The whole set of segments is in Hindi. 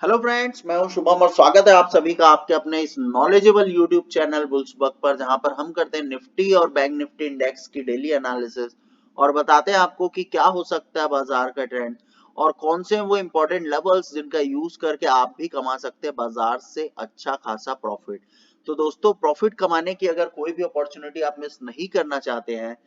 हेलो फ्रेंड्स, मैं हूं शुभम और स्वागत है आप सभी का आपके अपने इस नॉलेजेबल यूट्यूब चैनल बुल्सबक पर, जहां पर हम करते हैं निफ्टी और बैंक निफ्टी इंडेक्स की डेली एनालिसिस और बताते हैं आपको कि क्या हो सकता है बाजार का ट्रेंड और कौन से हैं वो इंपॉर्टेंट लेवल्स जिनका यूज करके आप भी कमा सकते हैं बाजार से अच्छा खासा प्रॉफिट। तो दोस्तों, प्रॉफिट कमाने की अगर कोई भी अपॉर्चुनिटी आप मिस नहीं करना चाहते हैं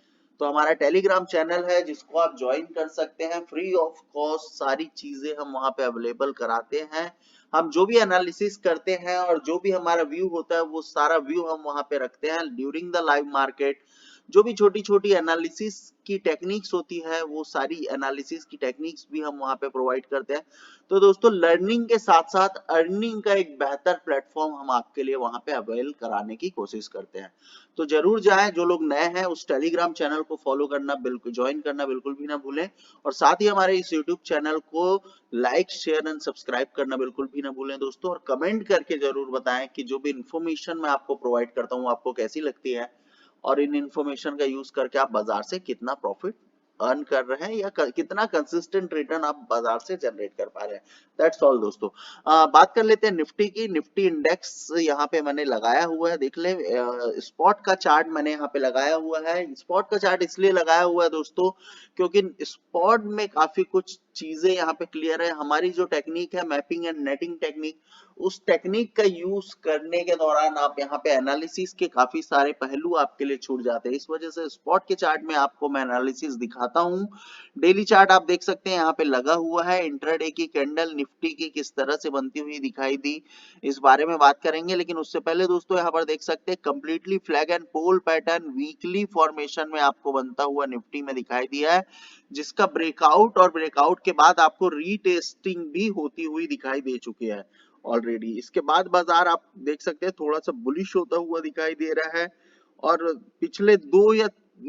तो हमारा टेलीग्राम चैनल है जिसको आप ज्वाइन कर सकते हैं। फ्री ऑफ कॉस्ट सारी चीजें हम वहां पे अवेलेबल कराते हैं। हम जो भी एनालिसिस करते हैं और जो भी हमारा व्यू होता है वो सारा व्यू हम वहां पे रखते हैं ड्यूरिंग द लाइव मार्केट। जो भी छोटी छोटी एनालिसिस की टेक्निक्स होती है वो सारी एनालिसिस की टेक्निक्स भी हम वहां पे प्रोवाइड करते हैं। तो दोस्तों, लर्निंग के साथ साथ अर्निंग का एक बेहतर प्लेटफॉर्म हम आपके लिए वहां पे अवेल कराने की कोशिश करते हैं। तो जरूर जाएं, जो लोग नए हैं उस टेलीग्राम चैनल को फॉलो करना बिल्कुल, ज्वाइन करना बिल्कुल भी ना भूलें। और साथ ही हमारे इस यूट्यूब चैनल को लाइक शेयर एंड सब्सक्राइब करना बिल्कुल भी ना भूलें दोस्तों। और कमेंट करके जरूर बताएं कि जो भी इंफॉर्मेशन मैं आपको प्रोवाइड करता हूँ आपको कैसी लगती है और इन इंफॉर्मेशन का यूज करके आप बाजार से कितना प्रॉफिट अर्न कर रहे हैं या कितना कंसिस्टेंट रिटर्न आप बाजार से जनरेट कर पा रहे हैं। दैट्स ऑल दोस्तों। बात कर लेते हैं निफ्टी की। निफ्टी इंडेक्स यहाँ पे मैंने लगाया हुआ है, देख ले। स्पॉट का चार्ट मैंने यहाँ पे लगाया हुआ है। स्पॉट का चार्ट इसलिए लगाया हुआ है दोस्तों क्योंकि स्पॉट में काफी कुछ चीजें यहाँ पे क्लियर है। हमारी जो टेक्निक है मैपिंग एंड नेटिंग टेक्निक, उस टेक्निक का यूज करने के दौरान आप यहाँ पे एनालिसिस के काफी सारे पहलू आपके लिए छूट जाते हैं। इस वजह से स्पॉट के चार्ट में आपको मैं एनालिसिस दिखाता हूँ। डेली चार्ट आप देख सकते हैं यहाँ पे लगा हुआ है। इंट्राडे की कैंडल निफ्टी की किस तरह से बनती हुई दिखाई दी, इस बारे में बात करेंगे। लेकिन उससे पहले दोस्तों, यहाँ पर देख सकते हैं completely flag and pole pattern weekly formation में आपको बनता हुआ निफ्टी में दिखाई दिया है, जिसका ब्रेकआउट और ब्रेकआउट के बाद आपको रीटेस्टिंग भी होती हुई दिखाई दे चुकी है ऑलरेडी। इसके बाद बाजार आप देख सकते हैं थोड़ा सा बुलिश होता हुआ दिखाई दे रहा है। और पिछले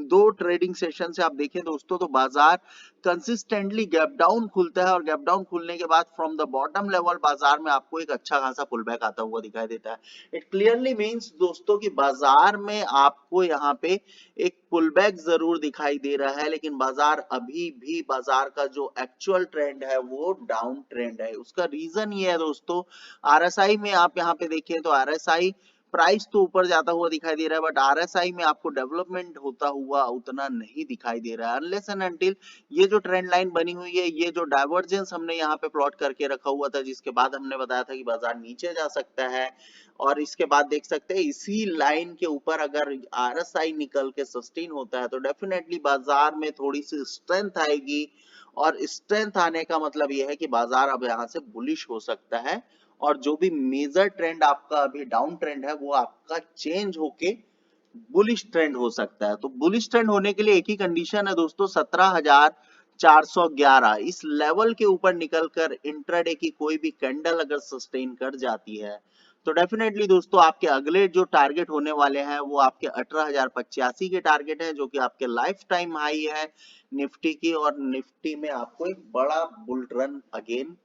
दो ट्रेडिंग सेशन से आप देखें दोस्तों तो बाजार कंसिस्टेंटली गैप डाउन खुलता है और गैप डाउन खुलने के बाद फ्रॉम द बॉटम लेवल बाजार में आपको एक अच्छा खासा पुल बैक आता हुआ दिखाई देता है। इट क्लियरली मींस दोस्तों कि बाजार में आपको यहाँ पे एक पुल बैक जरूर दिखाई दे रहा है, लेकिन बाजार अभी भी, बाजार का जो एक्चुअल ट्रेंड है वो डाउन ट्रेंड है। उसका रीजन ये है दोस्तों, आरएसआई में आप यहाँ पे देखें तो आरएसआई प्राइस तो ऊपर जाता हुआ दिखाई दे रहा है, बट आरएसआई में आपको डेवलपमेंट होता हुआ उतना नहीं दिखाई दे रहा है अनलेस एंड अनटिल ये जो ट्रेंड लाइन बनी हुई है, ये जो डाइवर्जेंस हमने यहाँ पे प्लॉट करके रखा हुआ था, जिसके बाद हमने बताया था कि बाजार नीचे जा सकता है। और इसके बाद देख सकते हैं इसी लाइन के ऊपर अगर आरएसआई निकल के सस्टेन होता है तो डेफिनेटली बाजार में थोड़ी सी स्ट्रेंथ आएगी। और स्ट्रेंथ आने का मतलब यह है कि बाजार अब यहाँ से बुलिश हो सकता है और जो भी मेजर ट्रेंड आपका अभी डाउन ट्रेंड है वो आपका चेंज होके बुलिश ट्रेंड हो सकता है। तो बुलिश ट्रेंड होने के लिए एक ही कंडीशन है दोस्तों, 17,411 इस लेवल के ऊपर निकलकर इंट्राडे की कोई भी कैंडल अगर सस्टेन कर जाती है तो डेफिनेटली दोस्तों आपके अगले जो टारगेट होने वाले हैं वो आपके 18,085 के टारगेट है, जो कि आपके लाइफ टाइम हाई है निफ्टी की। और निफ्टी में आपको एक बड़ा बुल रन अगेन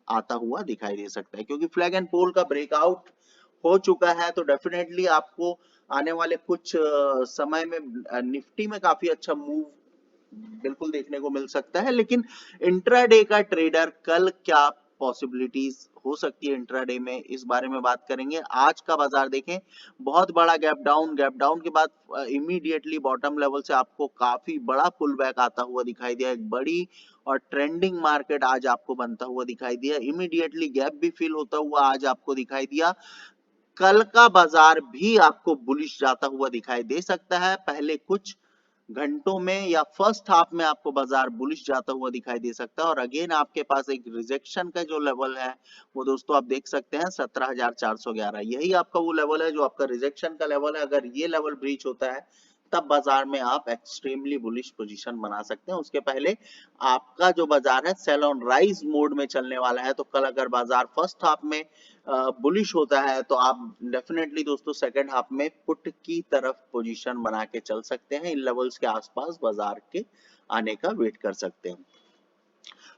आता हुआ दिखाई दे सकता है क्योंकि फ्लैग एंड पोल का ब्रेकआउट हो चुका है। तो डेफिनेटली आपको आने वाले कुछ समय में निफ्टी में काफी अच्छा मूव बिल्कुल देखने को मिल सकता है। लेकिन इंट्राडे का ट्रेडर कल क्या पॉसिबिलिटीज हो सकती है इंट्राडे में, इस बारे में बात करेंगे। आज का बाजार देखें, बहुत बड़ा गैप डाउन के बाद इमीडिएटली बॉटम लेवल से आपको काफी बड़ा पुल बैक आता हुआ दिखाई दिया। एक बड़ी और ट्रेंडिंग मार्केट आज आपको बनता हुआ दिखाई दिया। इमीडिएटली गैप भी फिल होता हुआ आज आपको दिखाई दिया। कल का बाजार भी आपको बुलिश जाता हुआ दिखाई दे सकता है। पहले कुछ घंटों में या फर्स्ट हाफ में आपको बाजार बुलिश जाता हुआ दिखाई दे सकता है। और अगेन आपके पास एक रिजेक्शन का जो लेवल है वो दोस्तों आप देख सकते हैं 17,411, यही आपका वो लेवल है जो आपका रिजेक्शन का लेवल है। अगर ये लेवल ब्रीच होता है तब बाजार में आप एक्सट्रीमली बुलिश पोजीशन बना सकते हैं। उसके पहले आपका जो बाजार है सेल ऑन राइज मोड में चलने वाला है। तो कल अगर बाजार फर्स्ट हाफ में बुलिश होता है तो आप डेफिनेटली दोस्तों सेकंड हाफ में पुट की तरफ पोजीशन बना के चल सकते हैं। इन लेवल्स के आसपास बाजार के आने का वेट कर सकते हैं।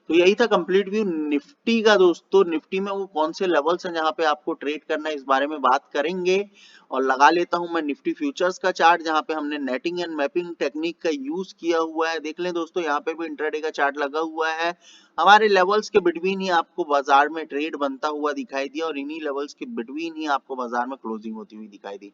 तो यही था कंप्लीट व्यू निफ्टी का दोस्तों। निफ्टी में वो कौन से लेवल्स हैं जहां पे आपको ट्रेड करना है इस बारे में बात करेंगे। और लगा लेता हूं मैं निफ्टी फ्यूचर्स का चार्ट जहां पे हमने नेटिंग एंड मैपिंग टेक्निक का यूज किया हुआ है। देख लें दोस्तों, यहाँ पे भी इंट्राडे का चार्ट लगा हुआ है। हमारे लेवल्स के बिटवीन ही आपको बाजार में ट्रेड बनता हुआ दिखाई दिया और इन्हीं लेवल्स के बिटवीन ही आपको बाजार में क्लोजिंग होती हुई दिखाई दी।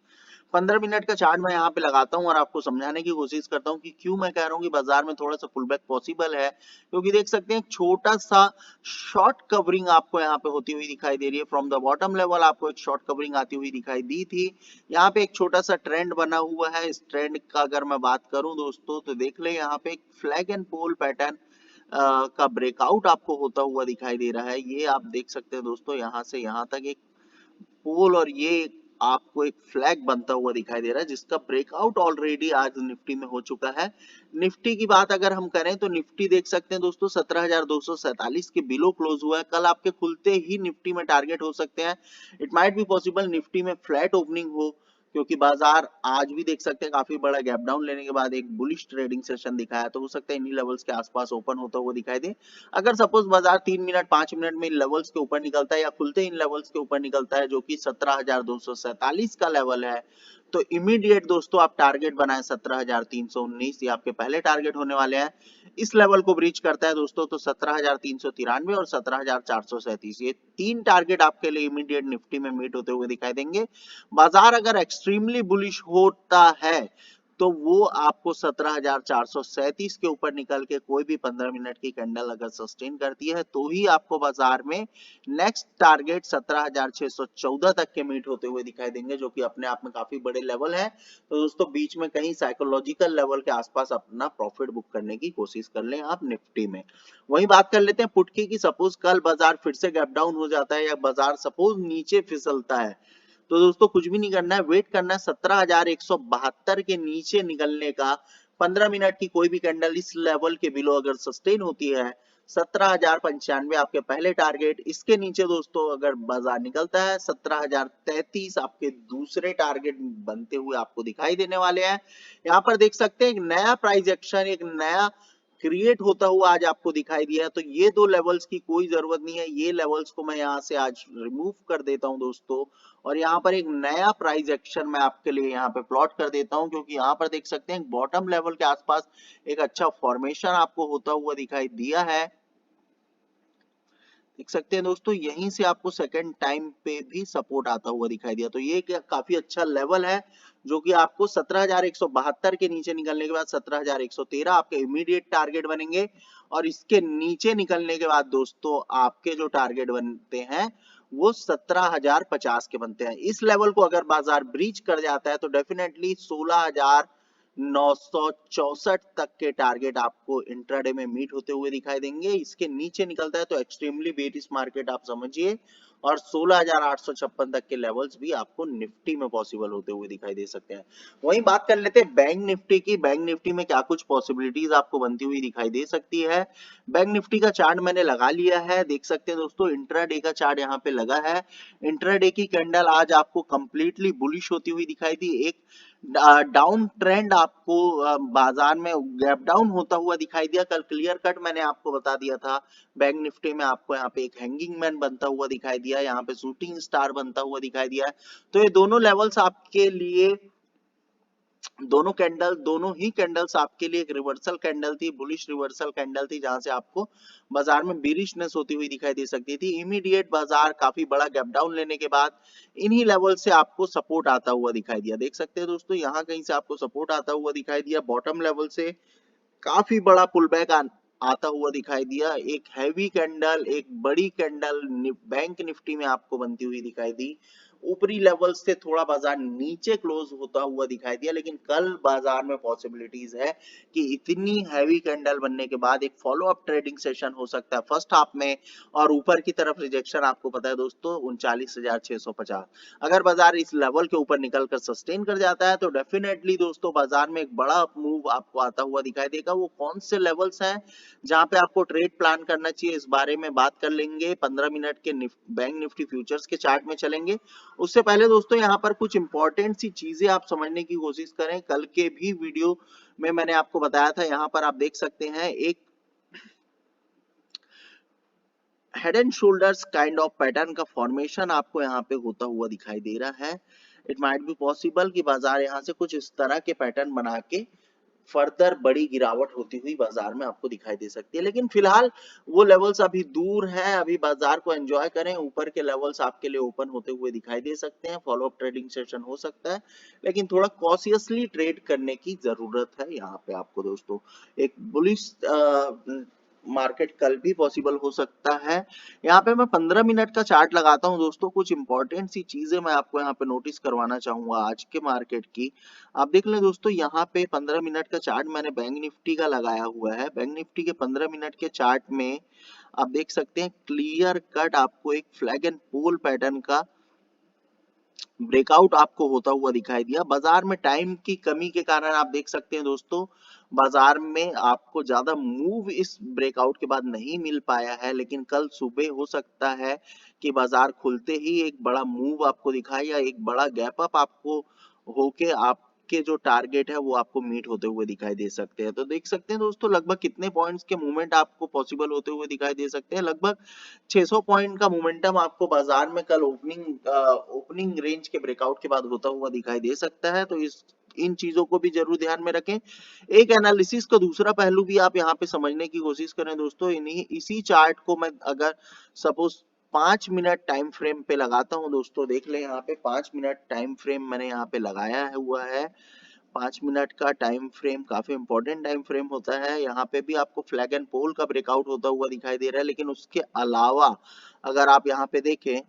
15 मिनट का चार्ट मैं यहाँ पे लगाता हूँ और आपको समझाने की कोशिश करता हूँ कि क्यों मैं कह रहा हूँ कि बाजार में थोड़ा सा पुल बैक पॉसिबल है, क्योंकि देख सकते हैं छोटा सा शॉर्ट कवरिंग आपको यहाँ पे होती हुई दिखाई दे रही है। फ्रॉम द बॉटम लेवल आपको एक शॉर्ट कवरिंग आती हुई दिखाई दी थी। यहाँ पे एक छोटा सा ट्रेंड बना हुआ है। इस ट्रेंड का अगर मैं बात करूं दोस्तों तो देख ले यहाँ पे एक फ्लैग एंड पोल पैटर्न का ब्रेकआउट आपको होता हुआ दिखाई दे रहा है। ये आप देख सकते हैं दोस्तों, यहाँ से यहाँ तक एक पोल और ये आपको एक फ्लैग बनता हुआ दिखाई दे रहा है, जिसका ब्रेकआउट ऑलरेडी आज निफ्टी में हो चुका है। निफ्टी की बात अगर हम करें तो निफ्टी देख सकते हैं दोस्तों 17,247 के बिलो क्लोज हुआ है। कल आपके खुलते ही निफ्टी में टारगेट हो सकते हैं। It might be possible Nifty में फ्लैट ओपनिंग हो, क्योंकि बाजार आज भी देख सकते हैं काफी बड़ा गैप डाउन लेने के बाद एक बुलिश ट्रेडिंग सेशन दिखाया, तो हो सकता है इन्हीं लेवल्स के आसपास ओपन होता हुआ दिखाई दे। अगर सपोज बाजार 3 मिनट 5 मिनट में इन लेवल्स के ऊपर निकलता है या खुलते इन लेवल्स के ऊपर निकलता है जो कि 17,247 का लेवल है, तो इमीडिएट दोस्तों आप टारगेट बनाए 17,319, ये आपके पहले टारगेट होने वाले हैं। इस लेवल को ब्रीच करता है दोस्तों तो 17,393 और 17,437, ये तीन टारगेट आपके लिए इमीडिएट निफ्टी में मीट होते हुए दिखाई देंगे। बाजार अगर एक्सट्रीमली बुलिश होता है तो वो आपको 17,437 के ऊपर निकल के कोई भी 15 मिनट की कैंडल अगर सस्टेन करती है तो ही आपको बाजार में नेक्स्ट टारगेट 17,614 तक के मीट होते हुए दिखाई देंगे, जो कि अपने आप में काफी बड़े लेवल है। तो दोस्तों बीच में कहीं साइकोलॉजिकल लेवल के आसपास अपना प्रॉफिट बुक करने की कोशिश कर लें आप निफ्टी में। वही बात कर लेते हैं पुट की सपोज कल बाजार फिर से गैप डाउन हो जाता है या बाजार सपोज नीचे फिसलता है, तो दोस्तों कुछ भी नहीं करना है, वेट करना है 17,172 के नीचे निकलने का। 15 मिनट की कोई भी कैंडल इस लेवल के बिलो अगर सस्टेन होती है, 17,095 आपके पहले टारगेट, इसके नीचे दोस्तों अगर बाजार निकलता है 17,033 आपके दूसरे टारगेट बनते हुए आपको दिखाई देने वाले हैं। यहाँ पर देख सकते हैं एक नया प्राइस एक्शन, एक नया क्रिएट होता हुआ आज आपको दिखाई दिया। तो ये दो लेवल्स की कोई जरूरत नहीं है, ये लेवल्स को मैं यहाँ से आज रिमूव कर देता हूँ दोस्तों, और यहाँ पर एक नया प्राइस एक्शन मैं आपके लिए यहाँ पे प्लॉट कर देता हूँ, क्योंकि यहाँ पर देख सकते हैं बॉटम लेवल के आसपास एक अच्छा फॉर्मेशन आपको होता हुआ दिखाई दिया है। देख सकते हैं दोस्तों यहीं से आपको सेकंड टाइम पे भी सपोर्ट आता हुआ दिखाई दिया, तो ये काफी अच्छा लेवल है जो कि आपको 17,172 के नीचे निकलने के बाद 17,113 आपके इमीडिएट टारगेट बनेंगे, और इसके नीचे निकलने के बाद दोस्तों आपके जो टारगेट बनते हैं वो 17,050 के बनते हैं। इस लेवल को अगर बाजार ब्रीच कर जाता है तो डेफिनेटली 16,964 तक के टारगेट आपको इंट्राडे में मीट होते हुए दिखाई देंगे। इसके नीचे निकलता है तो एक्सट्रीमली बेरिश मार्केट आप समझिए, और 16,856 तक के लेवल्स भी आपको निफ्टी में पॉसिबल होते हुए दिखाई दे सकते हैं। वहीं बात कर लेते हैं बैंक निफ्टी की। बैंक निफ्टी में क्या कुछ पॉसिबिलिटीज आपको बनती हुई दिखाई दे सकती है। बैंक निफ्टी का चार्ट मैंने लगा लिया है, देख सकते हैं दोस्तों इंट्राडे का चार्ट यहाँ पे लगा है। इंट्राडे की कैंडल आज आपको कंप्लीटली बुलिश होती हुई दिखाई दी। एक डाउन ट्रेंड आपको बाजार में गैप डाउन होता हुआ दिखाई दिया। कल क्लियर कट मैंने आपको बता दिया था बैंक निफ्टी में आपको यहाँ पे एक हैंगिंग मैन बनता हुआ दिखाई दिया, यहाँ पे शूटिंग स्टार बनता हुआ दिखाई दिया है। तो ये दोनों लेवल्स आपके लिए, दोनों ही कैंडल्स आपके लिए एक रिवर्सल कैंडल थी, बुलिश रिवर्सल कैंडल थी, जहां से आपको बाजार में बेरिशनेस होती हुई दिखाई दे सकती थी। इमीडिएट बाजार काफी बड़ा गैप डाउन लेने के बाद इन्हीं लेवल से आपको सपोर्ट आता हुआ दिखाई दिया। देख सकते हैं दोस्तों यहाँ कहीं से आपको सपोर्ट आता हुआ दिखाई दिया, बॉटम लेवल से काफी बड़ा पुल बैक आता हुआ दिखाई दिया। एक हैवी कैंडल, एक बड़ी कैंडल बैंक निफ्टी में आपको बनती हुई दिखाई दी। ऊपरी लेवल से थोड़ा बाजार नीचे क्लोज होता हुआ दिखाई दिया, लेकिन कल बाजार में पॉसिबिलिटीज है कि इतनी हैवी कैंडल बनने के बाद एक फॉलो अप ट्रेडिंग सेशन हो सकता है फर्स्ट हाफ में, और ऊपर की तरफ रिजेक्शन आपको पता है दोस्तों 39,650। अगर बाजार इस लेवल के ऊपर निकलकर सस्टेन कर जाता है तो डेफिनेटली दोस्तों बाजार में एक बड़ा मूव आपको आता हुआ दिखाई देगा। वो कौन से लेवल्स हैं जहां पे आपको ट्रेड प्लान करना चाहिए, इस बारे में बात कर लेंगे। 15 मिनट के बैंक निफ्टी फ्यूचर्स के चार्ट में चलेंगे। उससे पहले दोस्तों यहाँ पर कुछ इंपॉर्टेंट सी चीजें आप समझने की कोशिश करें। कल के भी वीडियो में मैंने आपको बताया था, यहाँ पर आप देख सकते हैं एक head and shoulders kind of pattern का फॉर्मेशन आपको यहाँ पे होता हुआ दिखाई दे रहा है। इट माइट बी पॉसिबल कि बाजार यहाँ से कुछ इस तरह के पैटर्न बना के फर्दर बड़ी गिरावट होती हुई बाजार में आपको दिखाई दे सकती है। लेकिन फिलहाल वो लेवल्स अभी दूर हैं, अभी बाजार को एंजॉय करें, ऊपर के लेवल्स आपके लिए ओपन होते हुए दिखाई दे सकते हैं, फॉलो अप ट्रेडिंग सेशन हो सकता है, लेकिन थोड़ा कॉशियसली ट्रेड करने की जरूरत है यहाँ पे आपको दोस्तों। एक बुलिश मार्केट कल भी पॉसिबल हो सकता है। यहाँ पे मैं 15 मिनट का चार्ट लगाता हूँ दोस्तों, कुछ इंपॉर्टेंट सी चीजें मैं आपको यहाँ पे नोटिस करवाना चाहूंगा आज के मार्केट की। आप देख लें दोस्तों, यहाँ पे 15 मिनट का चार्ट मैंने बैंक निफ्टी का लगाया हुआ है। बैंक निफ्टी के 15 मिनट के चार्ट में आप देख सकते हैं क्लियर कट आपको एक फ्लैग एंड पोल पैटर्न का ब्रेकआउट आपको होता हुआ दिखाई दिया। बाजार में टाइम की कमी के कारण आप देख सकते हैं दोस्तों, बाजार में आपको ज्यादा मूव इस ब्रेकआउट के बाद नहीं मिल पाया है, लेकिन कल सुबह हो सकता है कि बाजार खुलते ही एक बड़ा मूव आपको दिखाए या एक बड़ा गैप अप आपको होके आपके जो टारगेट है वो आपको मीट होते हुए दिखाई दे सकते हैं। तो देख सकते हैं दोस्तों, लगभग कितने पॉइंट्स के मूवमेंट आपको पॉसिबल होते हुए दिखाई दे सकते हैं। लगभग 600 पॉइंट का मोमेंटम आपको बाजार में कल ओपनिंग रेंज के ब्रेकआउट के बाद होता हुआ दिखाई दे सकता है। तो इस इन चीजों को भी जरूर ध्यान में रखें। एक एनालिसिस का दूसरा पहलू भी आप यहाँ पे समझने की कोशिश करें दोस्तों। इन्हीं इसी चार्ट को मैं अगर सपोज 5 मिनट टाइम फ्रेम पे लगाता हूँ दोस्तों, देख ले यहाँ पे 5 मिनट टाइम फ्रेम मैंने यहाँ पे लगाया हुआ है। 5 मिनट का टाइम फ्रेम काफी इंपॉर्टेंट टाइम फ्रेम होता है। यहाँ पे भी आपको फ्लैग एंड पोल का ब्रेकआउट होता हुआ दिखाई दे रहा है, लेकिन उसके अलावा अगर आप यहाँ पे देखें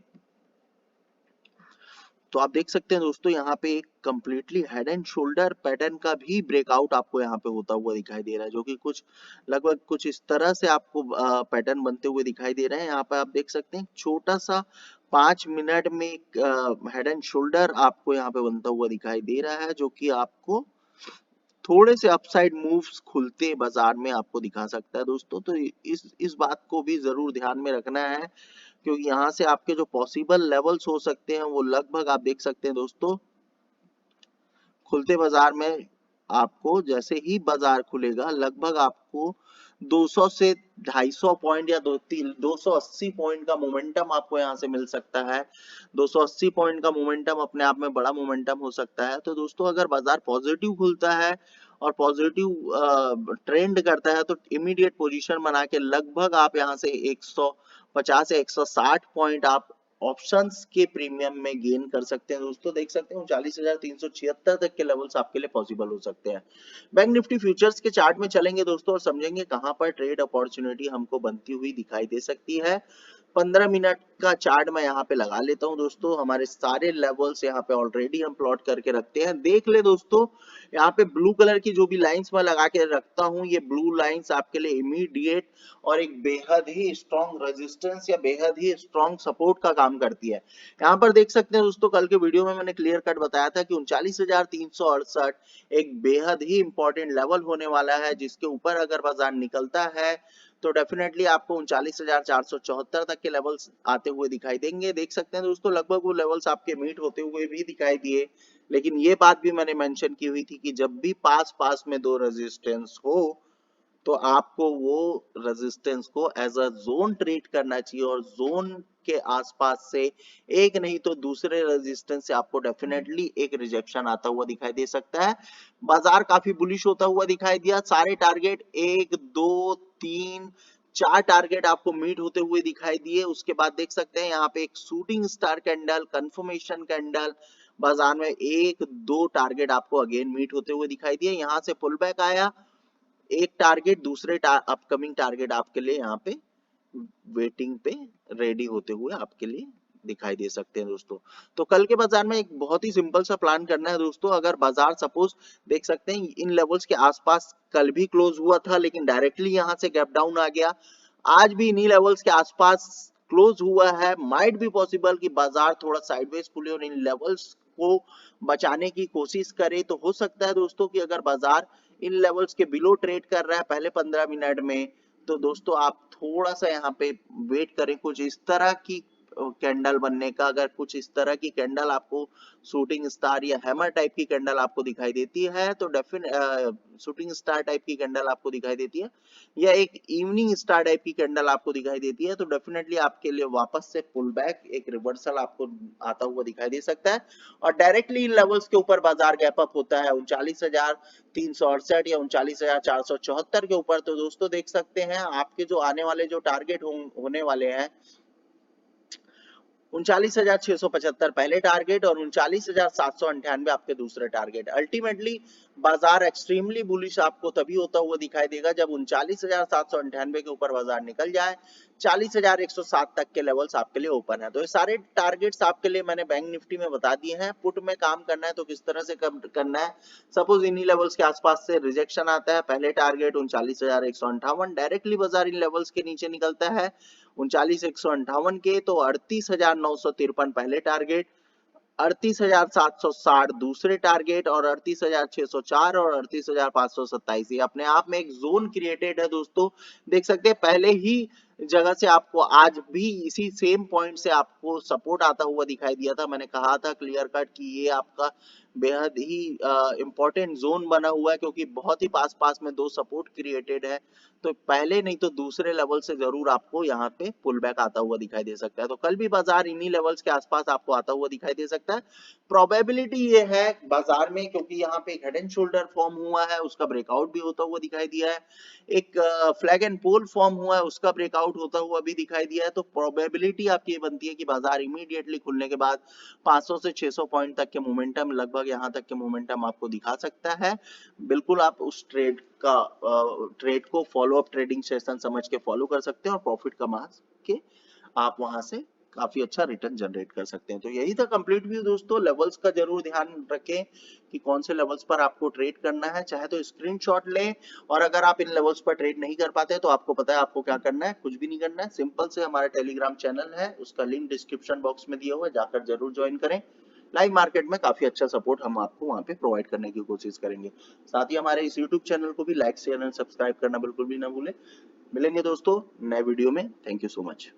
तो आप देख सकते हैं दोस्तों, यहाँ पे एक completely head and shoulder pattern का भी ब्रेकआउट आपको यहाँ पे होता हुआ दिखाई दे रहा है, जो कि कुछ लगभग कुछ इस तरह से आपको पैटर्न बनते हुए दिखाई दे रहे हैं। यहाँ पे आप देख सकते हैं छोटा सा 5 मिनट में एक हेड एंड शोल्डर आपको यहाँ पे बनता हुआ दिखाई दे रहा है, जो कि आपको थोड़े से अपसाइड मूव्स खुलते बाजार में आपको दिखा सकता है दोस्तों। तो इस बात को भी जरूर ध्यान में रखना है, क्योंकि यहाँ से आपके जो पॉसिबल लेवल्स हो सकते हैं वो लगभग आप देख सकते हैं दोस्तों, खुलते बाजार में आपको जैसे ही बाजार खुलेगा लगभग आपको 200 से 250 पॉइंट या 280 पॉइंट का मोमेंटम आपको यहाँ से मिल सकता है। 280 पॉइंट का मोमेंटम अपने आप में बड़ा मोमेंटम हो सकता है। तो दोस्तों, अगर बाजार पॉजिटिव खुलता है और पॉजिटिव ट्रेंड करता है तो इमीडिएट पोजीशन बना के लगभग आप यहाँ से 150 से 160 पॉइंट आप ऑप्शंस के प्रीमियम में गेन कर सकते हैं दोस्तों। देख सकते हैं 39,376 तक के लेवल्स आपके लिए पॉसिबल हो सकते हैं। बैंक निफ्टी फ्यूचर्स के चार्ट में चलेंगे दोस्तों और समझेंगे कहां पर ट्रेड अपॉर्चुनिटी हमको बनती हुई दिखाई दे सकती है। 15 मिनट का चार्ट मैं यहाँ पे लगा लेता हूँ दोस्तों। हमारे सारे लेवल्स यहाँ पे ऑलरेडी हम प्लॉट करके रखते हैं। देख ले दोस्तों, यहाँ पे ब्लू कलर की जो भी लाइंस मैं लगा के रखता हूँ, ये ब्लू लाइंस आपके लिए इमीडिएट और एक बेहद ही स्ट्रॉन्ग रेजिस्टेंस या बेहद ही स्ट्रॉन्ग सपोर्ट का काम करती है। यहाँ पर देख सकते हैं दोस्तों, कल के वीडियो में मैंने क्लियर कट बताया था कि 39,368 एक बेहद ही इंपॉर्टेंट लेवल होने वाला है, जिसके ऊपर अगर बाजार निकलता है तो डेफिनेटली आपको 39,474 तक के लेवल्स आते हुए दिखाई देंगे। देख सकते हैं दोस्तों, लगभग वो लेवल्स आपके मीट होते हुए भी दिखाई दिए। लेकिन ये बात भी मैंने मेंशन की हुई थी कि जब भी पास पास में दो रेजिस्टेंस हो तो आपको वो रेजिस्टेंस को एज अ जोन ट्रीट करना चाहिए, और जोन के आसपास से एक नहीं तो दूसरे रेजिस्टेंस से आपको डेफिनेटली एक रिजेक्शन आता हुआ दिखाई दे सकता है। बाजार काफी बुलिश होता हुआ दिखाई दिया। सारे टारगेट 1 2 3 4 टारगेट आपको मीट होते हुए दिखाई दिए। उसके बाद देख सकते हैं यहाँ पे एक shooting star candle, confirmation candle, बाजार में 1 2 टारगेट आपको अगेन मीट होते हुए दिखाई दिए। यहाँ से पुल बैक आया, एक टारगेट दूसरे अपकमिंग टारगेट आपके लिए यहाँ पे वेटिंग पे रेडी होते हुए आपके लिए दिखाई दे सकते हैं दोस्तों। तो कल के बाजार में एक बहुत ही सिंपल सा प्लान करना है दोस्तों। अगर बाजार सपोज देख सकते हैं इन लेवल्स के आसपास कल भी क्लोज हुआ था, लेकिन डायरेक्टली यहां से गैप डाउन आ गया, आज भी इन्हीं लेवल्स के आसपास क्लोज हुआ है, माइट बी पॉसिबल कि बाजार थोड़ा साइडवेज खुले और इन लेवल्स को बचाने की कोशिश करे। तो हो सकता है दोस्तों कि अगर बाजार इन लेवल्स के बिलो ट्रेड कर रहा है पहले 15 मिनट में, तो दोस्तों आप थोड़ा सा यहाँ पे वेट करें। कुछ इस तरह की कैंडल बनने का, अगर कुछ इस तरह की कैंडल आपको शूटिंग स्टार या हैमर टाइप की कैंडल आपको दिखाई देती है तो शूटिंग स्टार टाइप की कैंडल आपको दिखाई देती है या एक इवनिंग स्टार टाइप की कैंडल आपको दिखाई देती है तो डेफिनेटली आपके लिए वापस से पुल बैक, एक रिवर्सल आपको आता हुआ दिखाई दे सकता है। और डायरेक्टली इन लेवल्स के ऊपर बाजार गैप अप होता है 39,368 या 39,474 के ऊपर, तो दोस्तों देख सकते हैं आपके जो आने वाले जो टारगेट होने वाले हैं 39,675 पहले टारगेट और 39,798 आपके दूसरे टारगेट। अल्टीमेटली बाजार एक्सट्रीमली बुलिश आपको तभी होता हुआ दिखाई देगा जब 39,798 के ऊपर बाजार निकल जाए, 40,107 तक के लेवल्स आपके लिए ओपन है। तो ये सारे टारगेट्स आपके लिए मैंने बैंक निफ्टी में बता दिए हैं। पुट में काम करना है तो किस तरह से करना है, सपोज इन्हीं लेवल्स के आसपास से रिजेक्शन आता है, पहले टारगेट 39,158, डायरेक्टली बाजार इन लेवल्स के नीचे निकलता है 39,158 के तो 38,953 पहले टारगेट, 38,760 दूसरे टारगेट और 38,604 और 38,527 ये अपने आप में एक जोन क्रिएटेड है दोस्तों। देख सकते हैं पहले ही जगह से आपको आज भी इसी सेम पॉइंट से आपको सपोर्ट आता हुआ दिखाई दिया था। मैंने कहा था क्लियर कट कि ये आपका बेहद ही इंपॉर्टेंट जोन बना हुआ है क्योंकि बहुत ही पास पास में दो सपोर्ट क्रिएटेड है, तो पहले नहीं तो दूसरे लेवल से जरूर आपको यहाँ पे पुल बैक आता हुआ दिखाई दे सकता है। तो कल भी बाजार इन्हीं लेवल्स के आसपास आपको आता हुआ दिखाई दे सकता है। प्रोबेबिलिटी ये है बाजार में क्योंकि यहाँ पे एक हेड एंड शोल्डर फॉर्म हुआ है, उसका ब्रेकआउट भी होता हुआ दिखाई दिया है, एक फ्लैग एंड पोल फॉर्म हुआ है, उसका ब्रेकआउट होता हुआ भी दिखाई दिया है। तो प्रोबेबिलिटी आपकी ये बनती है कि बाजार इमीडिएटली खुलने के बाद 500 से 600 पॉइंट तक के मोमेंटम, लगभग यहाँ तक के मोमेंटम आपको दिखा सकता है। बिल्कुल आप उस ट्रेड को फॉलो अप ट्रेडिंग सेशन समझ के फॉलो कर सकते हैं और प्रॉफिट कमा के आप वहां से काफी अच्छा रिटर्न जनरेट कर सकते हैं। तो यही था कंप्लीट व्यू दोस्तों। लेवल्स का जरूर ध्यान रखें कि कौन से लेवल्स पर आपको ट्रेड करना है, चाहे तो स्क्रीनशॉट लें, और अगर आप इन लेवल्स पर ट्रेड नहीं कर पाते तो आपको पता है आपको क्या करना है, कुछ भी नहीं करना है, सिंपल से हमारा टेलीग्राम चैनल है, उसका लिंक डिस्क्रिप्शन बॉक्स में दिया हुआ है, जाकर जरूर ज्वाइन करें। लाइव मार्केट में काफी अच्छा सपोर्ट हम आपको वहां पे प्रोवाइड करने की कोशिश करेंगे। साथ ही हमारे इस यूट्यूब चैनल को भी लाइक शेयर एंड सब्सक्राइब करना बिल्कुल भी ना भूलें। मिलेंगे दोस्तों नए वीडियो में। Thank you so much.